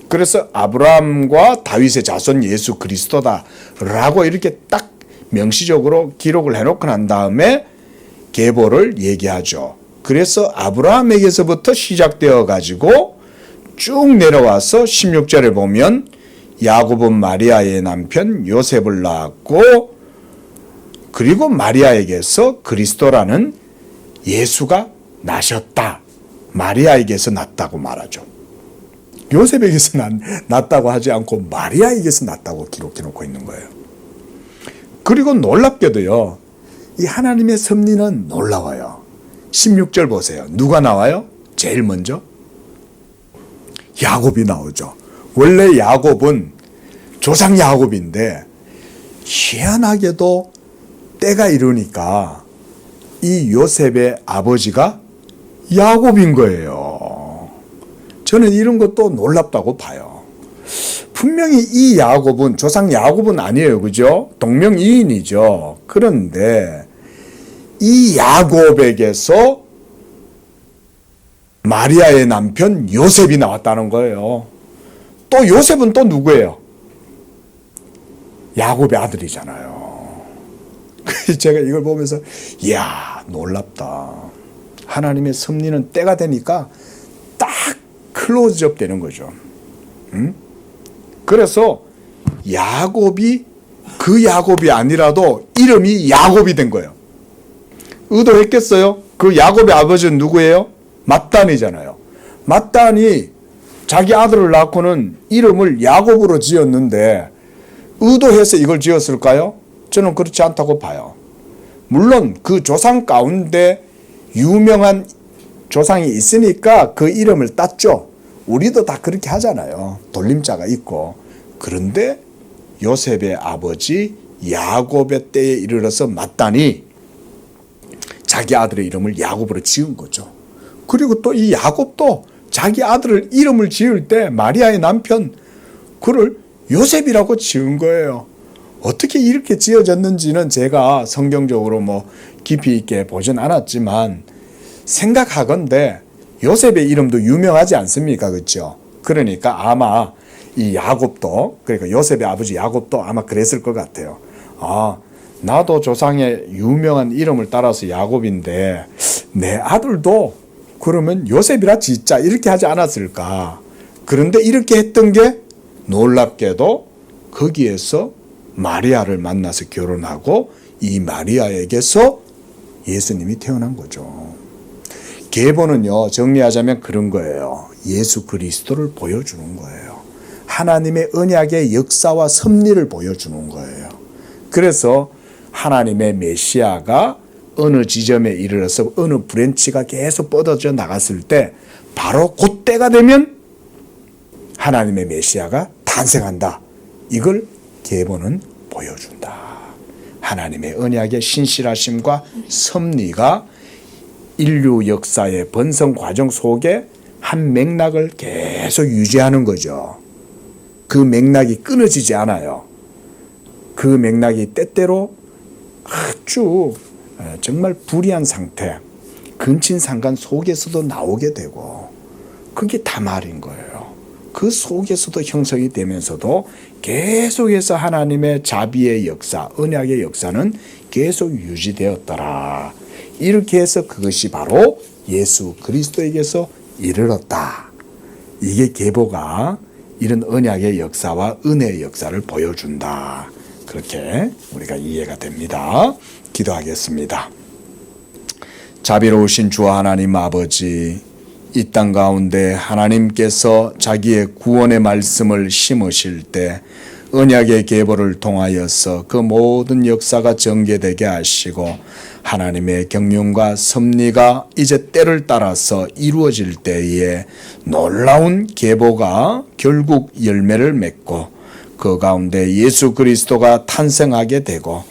그래서 아브라함과 다윗의 자손 예수 그리스도다라고 이렇게 딱 명시적으로 기록을 해놓고 난 다음에 계보를 얘기하죠. 그래서 아브라함에게서부터 시작되어 가지고 쭉 내려와서 16절에 보면 야곱은 마리아의 남편 요셉을 낳았고, 그리고 마리아에게서 그리스도라는 예수가 나셨다. 마리아에게서 났다고 말하죠. 요셉에게서 났다고 하지 않고 마리아에게서 났다고 기록해 놓고 있는 거예요. 그리고 놀랍게도요, 이 하나님의 섭리는 놀라워요. 16절 보세요. 누가 나와요? 제일 먼저 야곱이 나오죠. 원래 야곱은 조상 야곱인데 희한하게도 때가 이르니까 이 요셉의 아버지가 야곱인 거예요. 저는 이런 것도 놀랍다고 봐요. 분명히 이 야곱은 조상 야곱은 아니에요. 그죠? 동명이인이죠. 그런데 이 야곱에게서 마리아의 남편 요셉이 나왔다는 거예요. 또 요셉은 또 누구예요? 야곱의 아들이잖아요. 제가 이걸 보면서 이야, 놀랍다. 하나님의 섭리는 때가 되니까 딱 클로즈업 되는 거죠. 응? 그래서 야곱이 그 야곱이 아니라도 이름이 야곱이 된 거예요. 의도했겠어요? 그 야곱의 아버지는 누구예요? 맏단이잖아요. 맏단이 자기 아들을 낳고는 이름을 야곱으로 지었는데 의도해서 이걸 지었을까요? 저는 그렇지 않다고 봐요. 물론 그 조상 가운데 유명한 조상이 있으니까 그 이름을 땄죠. 우리도 다 그렇게 하잖아요. 돌림자가 있고. 그런데 요셉의 아버지 야곱의 때에 이르러서 맏단이 자기 아들의 이름을 야곱으로 지은 거죠. 그리고 또 이 야곱도 자기 아들을 이름을 지을 때 마리아의 남편 그를 요셉이라고 지은 거예요. 어떻게 이렇게 지어졌는지는 제가 성경적으로 뭐 깊이 있게 보진 않았지만 생각하건대 요셉의 이름도 유명하지 않습니까? 그렇죠? 그러니까 아마 이 야곱도, 그러니까 요셉의 아버지 야곱도 아마 그랬을 것 같아요. 아, 나도 조상의 유명한 이름을 따라서 야곱인데 내 아들도 그러면 요셉이라 짓자 이렇게 하지 않았을까. 그런데 이렇게 했던 게 놀랍게도 거기에서 마리아를 만나서 결혼하고 이 마리아에게서 예수님이 태어난 거죠. 계보는요, 정리하자면 그런 거예요. 예수 그리스도를 보여주는 거예요. 하나님의 언약의 역사와 섭리를 보여주는 거예요. 그래서 하나님의 메시아가 어느 지점에 이르러서 어느 브랜치가 계속 뻗어져 나갔을 때 바로 그때가 되면 하나님의 메시아가 탄생한다. 이걸 계보는 보여준다. 하나님의 언약의 신실하심과 섭리가 인류 역사의 번성 과정 속에 한 맥락을 계속 유지하는 거죠. 그 맥락이 끊어지지 않아요. 그 맥락이 때때로 아주 정말 불이한 상태, 근친상간 속에서도 나오게 되고 그게 다 말인 거예요. 그 속에서도 형성이 되면서도 계속해서 하나님의 자비의 역사, 언약의 역사는 계속 유지되었더라. 이렇게 해서 그것이 바로 예수 그리스도에게서 이르렀다. 이게 계보가 이런 언약의 역사와 은혜의 역사를 보여준다. 그렇게 우리가 이해가 됩니다. 기도하겠습니다. 자비로우신 주 하나님 아버지, 이 땅 가운데 하나님께서 자기의 구원의 말씀을 심으실 때 언약의 계보를 통하여서 그 모든 역사가 전개되게 하시고 하나님의 경륜과 섭리가 이제 때를 따라서 이루어질 때에 놀라운 계보가 결국 열매를 맺고 그 가운데 예수 그리스도가 탄생하게 되고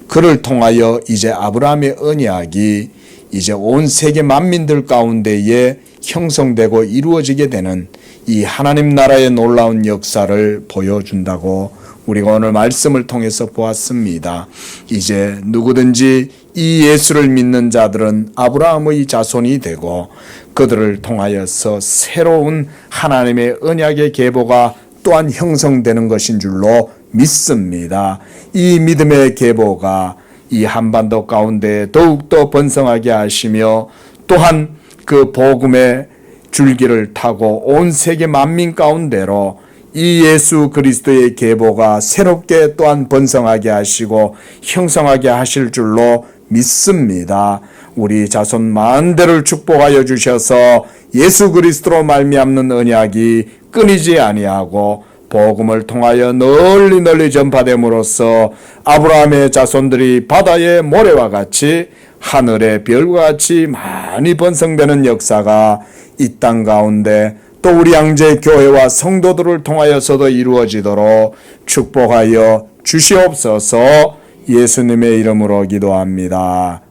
그를 통하여 이제 아브라함의 언약이 이제 온 세계 만민들 가운데에 형성되고 이루어지게 되는 이 하나님 나라의 놀라운 역사를 보여준다고 우리가 오늘 말씀을 통해서 보았습니다. 이제 누구든지 이 예수를 믿는 자들은 아브라함의 자손이 되고 그들을 통하여서 새로운 하나님의 언약의 계보가 또한 형성되는 것인 줄로 믿습니다. 이 믿음의 계보가 이 한반도 가운데 더욱더 번성하게 하시며 또한 그 복음의 줄기를 타고 온 세계 만민 가운데로 이 예수 그리스도의 계보가 새롭게 또한 번성하게 하시고 형성하게 하실 줄로 믿습니다. 우리 자손 만대를 축복하여 주셔서 예수 그리스도로 말미암는 언약이 끊이지 아니하고 복음을 통하여 널리 전파됨으로써 아브라함의 자손들이 바다의 모래와 같이 하늘의 별과 같이 많이 번성되는 역사가 이 땅 가운데 또 우리 양재 교회와 성도들을 통하여서도 이루어지도록 축복하여 주시옵소서. 예수님의 이름으로 기도합니다.